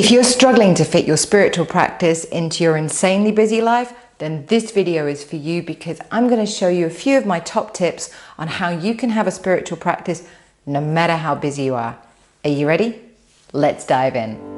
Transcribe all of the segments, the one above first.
If you're struggling to fit your spiritual practice into your insanely busy life, then this video is for you, because I'm going to show you a few of my top tips on how you can have a spiritual practice no matter how busy you are. Are you ready? Let's dive in.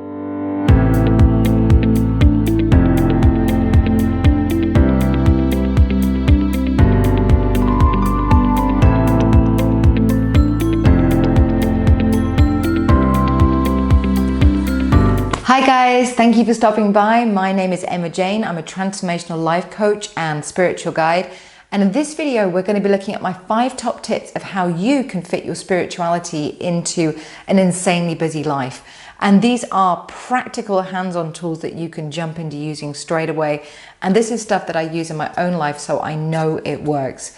Hi guys, thank you for stopping by. My name is Emma Jane. I'm a transformational life coach and spiritual guide. And in this video, we're going to be looking at my 5 top tips of how you can fit your spirituality into an insanely busy life. And these are practical hands-on tools that you can jump into using straight away. And this is stuff that I use in my own life, so I know it works.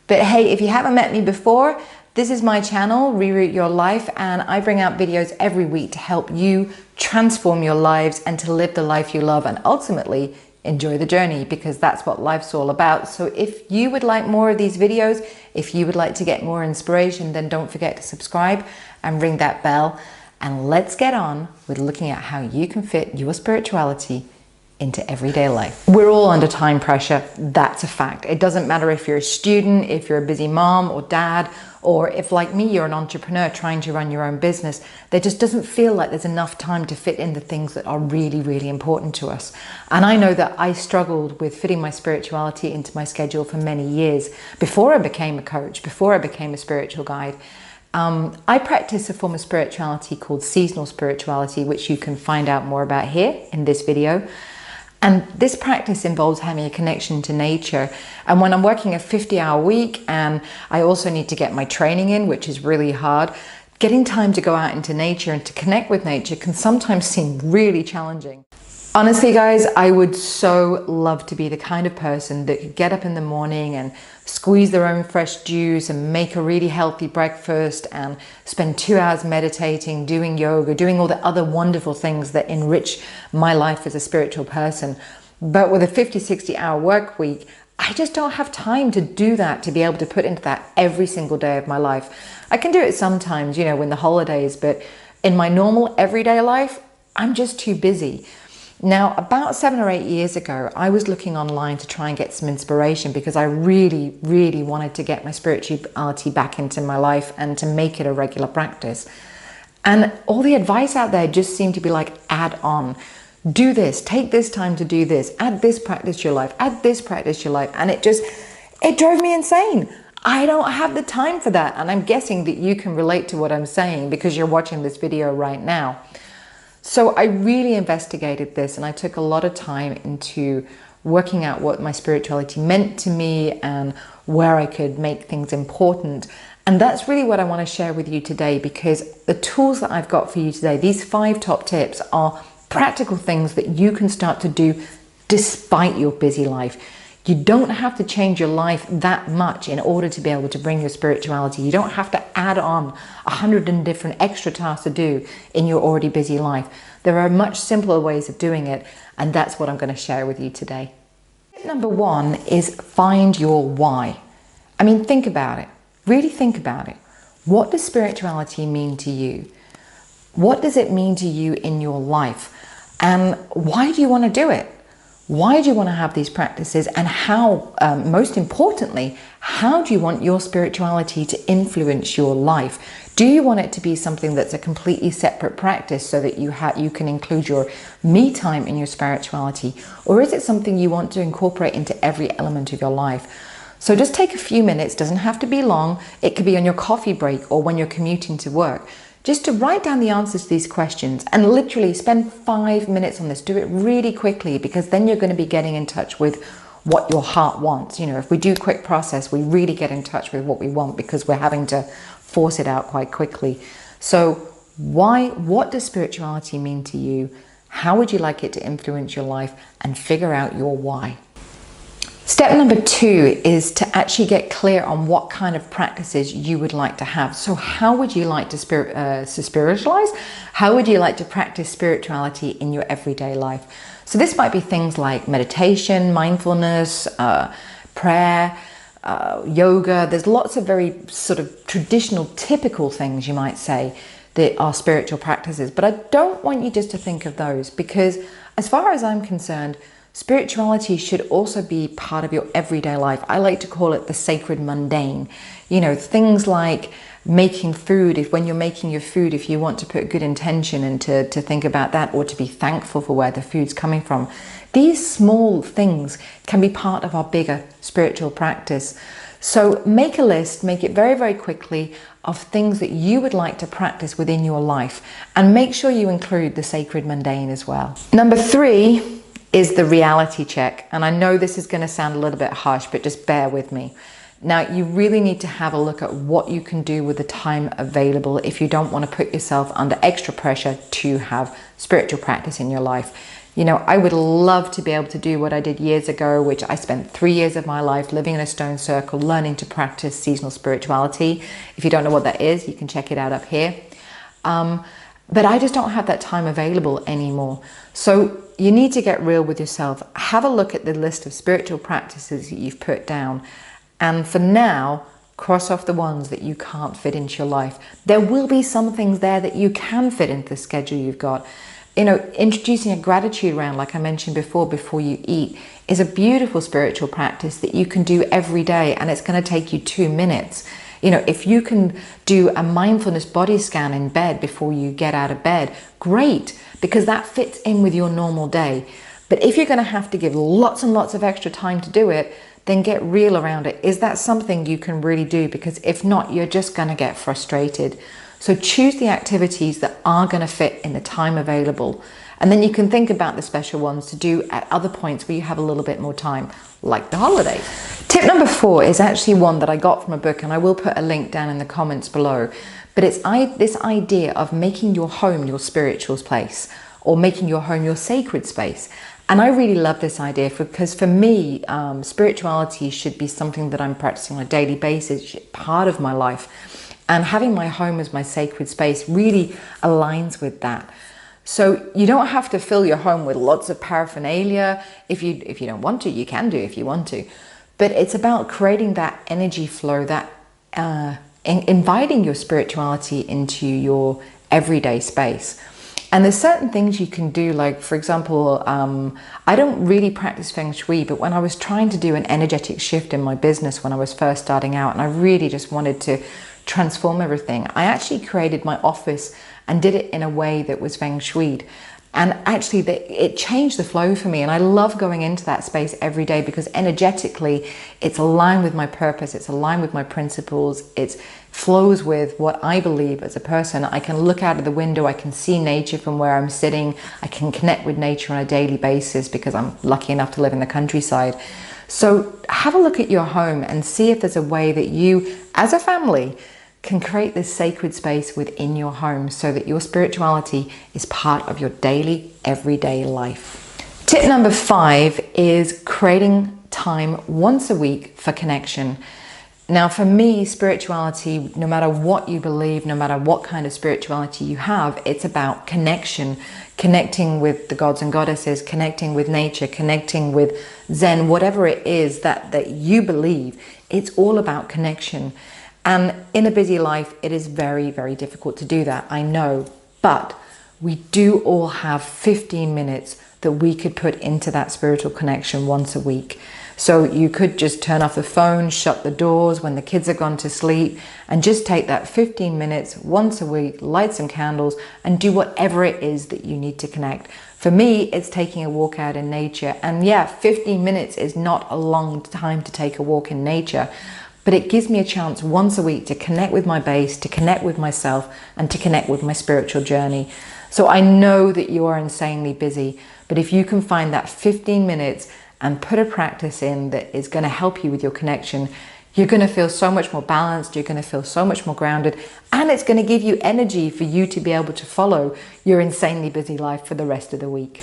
But hey, if you haven't met me before, this is my channel, Reroute Your Life, and I bring out videos every week to help you transform your lives and to live the life you love and ultimately enjoy the journey, because that's what life's all about. So if you would like more of these videos, if you would like to get more inspiration, then don't forget to subscribe and ring that bell. And let's get on with looking at how you can fit your spirituality into everyday life. We're all under time pressure, that's a fact. It doesn't matter if you're a student, if you're a busy mom or dad, or if, like me, you're an entrepreneur trying to run your own business. There just doesn't feel like there's enough time to fit in the things that are really, really important to us. And I know that I struggled with fitting my spirituality into my schedule for many years. Before I became a coach, before I became a spiritual guide, I practice a form of spirituality called seasonal spirituality, which you can find out more about here in this video. And this practice involves having a connection to nature. And when I'm working a 50-hour week and I also need to get my training in, which is really hard, getting time to go out into nature and to connect with nature can sometimes seem really challenging. Honestly, guys, I would so love to be the kind of person that could get up in the morning and squeeze their own fresh juice and make a really healthy breakfast and spend 2 hours meditating, doing yoga, doing all the other wonderful things that enrich my life as a spiritual person. But with a 50-60 hour work week, I just don't have time to do that, to be able to put into that every single day of my life. I can do it sometimes, you know, in the holidays, but in my normal everyday life, I'm just too busy. Now, about 7 or 8 years ago, I was looking online to try and get some inspiration, because I really, really wanted to get my spirituality back into my life and to make it a regular practice. And all the advice out there just seemed to be like, add on. Do this, take this time to do this, add this practice to your life, add this practice to your life. And it drove me insane. I don't have the time for that. And I'm guessing that you can relate to what I'm saying because you're watching this video right now. So I really investigated this, and I took a lot of time into working out what my spirituality meant to me and where I could make things important. And that's really what I want to share with you today, because the tools that I've got for you today, these 5 top tips, are practical things that you can start to do despite your busy life. You don't have to change your life that much in order to be able to bring your spirituality. You don't have to add on 100 different extra tasks to do in your already busy life. There are much simpler ways of doing it, and that's what I'm going to share with you today. Tip number 1 is find your why. I mean, think about it. Really think about it. What does spirituality mean to you? What does it mean to you in your life? And why do you want to do it? Why do you want to have these practices, and how, most importantly, how do you want your spirituality to influence your life? Do you want it to be something that's a completely separate practice so that you can include your me time in your spirituality? Or is it something you want to incorporate into every element of your life? So just take a few minutes, doesn't have to be long. It could be on your coffee break or when you're commuting to work, just to write down the answers to these questions and literally spend 5 minutes on this. Do it really quickly, because then you're going to be getting in touch with what your heart wants. You know, if we do quick process, we really get in touch with what we want, because we're having to force it out quite quickly. So what does spirituality mean to you? How would you like it to influence your life? And figure out your why. Step number 2 is to actually get clear on what kind of practices you would like to have. So how would you like to spiritualize? How would you like to practice spirituality in your everyday life? So this might be things like meditation, mindfulness, prayer, yoga. There's lots of very sort of traditional, typical things, you might say. that are spiritual practices. But I don't want you just to think of those, because as far as I'm concerned, spirituality should also be part of your everyday life. I like to call it the sacred mundane. You know, things like making food. If when you're making your food, if you want to put good intention and to think about that, or to be thankful for where the food's coming from, these small things can be part of our bigger spiritual practice. So make a list, make it very, very quickly, of things that you would like to practice within your life, and make sure you include the sacred mundane as well. Number 3 is the reality check. And I know this is going to sound a little bit harsh, but just bear with me. Now, you really need to have a look at what you can do with the time available if you don't want to put yourself under extra pressure to have spiritual practice in your life. You know, I would love to be able to do what I did years ago, which I spent 3 years of my life living in a stone circle, learning to practice seasonal spirituality. If you don't know what that is, you can check it out up here. But I just don't have that time available anymore. So you need to get real with yourself. Have a look at the list of spiritual practices that you've put down. And for now, cross off the ones that you can't fit into your life. There will be some things there that you can fit into the schedule you've got. You know, introducing a gratitude round, like I mentioned before you eat, is a beautiful spiritual practice that you can do every day, and it's going to take you 2 minutes. You know, if you can do a mindfulness body scan in bed before you get out of bed, great, because that fits in with your normal day. But if you're going to have to give lots and lots of extra time to do it, then get real around it. Is that something you can really do? Because if not, you're just going to get frustrated. So choose the activities that are going to fit in the time available. And then you can think about the special ones to do at other points where you have a little bit more time, like the holidays. Tip number 4 is actually one that I got from a book, and I will put a link down in the comments below. But it's this idea of making your home your spiritual place, or making your home your sacred space. And I really love this idea because for me, spirituality should be something that I'm practicing on a daily basis, part of my life. And having my home as my sacred space really aligns with that. So you don't have to fill your home with lots of paraphernalia. If you don't want to, you can do if you want to. But it's about creating that energy flow, that inviting your spirituality into your everyday space. And there's certain things you can do, like, for example, I don't really practice Feng Shui, but when I was trying to do an energetic shift in my business when I was first starting out, and I really just wanted to transform everything, I actually created my office and did it in a way that was Feng Shui'd. And actually it changed the flow for me. And I love going into that space every day because energetically it's aligned with my purpose. It's aligned with my principles. It flows with what I believe as a person. I can look out of the window. I can see nature from where I'm sitting. I can connect with nature on a daily basis because I'm lucky enough to live in the countryside. So have a look at your home and see if there's a way that you, as a family, can create this sacred space within your home so that your spirituality is part of your daily, everyday life. Tip number 5 is creating time once a week for connection. Now, for me, spirituality, no matter what you believe, no matter what kind of spirituality you have, it's about connection, connecting with the gods and goddesses, connecting with nature, connecting with Zen, whatever it is that you believe, it's all about connection. And in a busy life, it is very, very difficult to do that, I know. But we do all have 15 minutes that we could put into that spiritual connection once a week. So you could just turn off the phone, shut the doors when the kids are gone to sleep, and just take that 15 minutes once a week, light some candles, and do whatever it is that you need to connect. For me, it's taking a walk out in nature. And yeah, 15 minutes is not a long time to take a walk in nature. But it gives me a chance once a week to connect with my base, to connect with myself, and to connect with my spiritual journey. So I know that you are insanely busy, but if you can find that 15 minutes and put a practice in that is going to help you with your connection, you're going to feel so much more balanced, you're going to feel so much more grounded, and it's going to give you energy for you to be able to follow your insanely busy life for the rest of the week.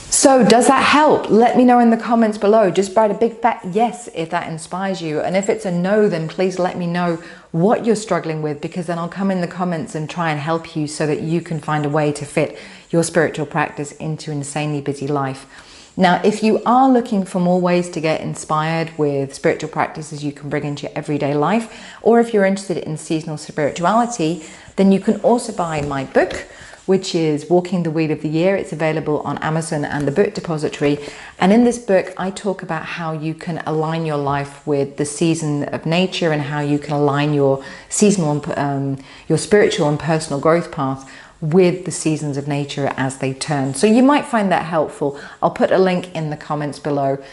So does that help? Let me know in the comments below. Just write a big fat yes if that inspires you. And if it's a no, then please let me know what you're struggling with, because then I'll come in the comments and try and help you so that you can find a way to fit your spiritual practice into an insanely busy life. Now, if you are looking for more ways to get inspired with spiritual practices you can bring into your everyday life, or if you're interested in seasonal spirituality, then you can also buy my book, which is Walking the Wheel of the Year. It's available on Amazon and the Book Depository. And in this book, I talk about how you can align your life with the season of nature and how you can align your seasonal, your spiritual and personal growth path with the seasons of nature as they turn. So you might find that helpful. I'll put a link in the comments below.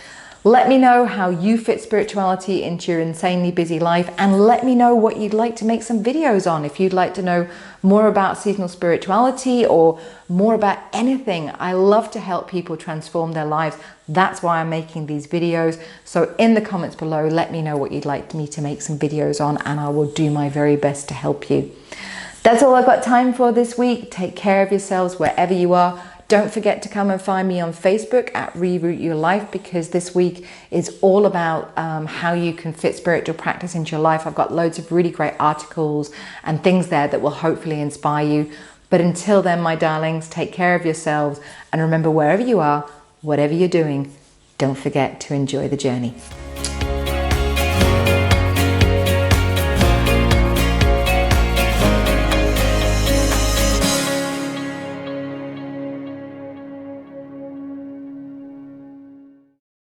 Let me know how you fit spirituality into your insanely busy life, and let me know what you'd like to make some videos on. If you'd like to know more about seasonal spirituality or more about anything, I love to help people transform their lives. That's why I'm making these videos. So in the comments below, let me know what you'd like me to make some videos on, and I will do my very best to help you. That's all I've got time for this week. Take care of yourselves wherever you are. Don't forget to come and find me on Facebook at Reroute Your Life, because this week is all about how you can fit spiritual practice into your life. I've got loads of really great articles and things there that will hopefully inspire you. But until then, my darlings, take care of yourselves, and remember, wherever you are, whatever you're doing, don't forget to enjoy the journey.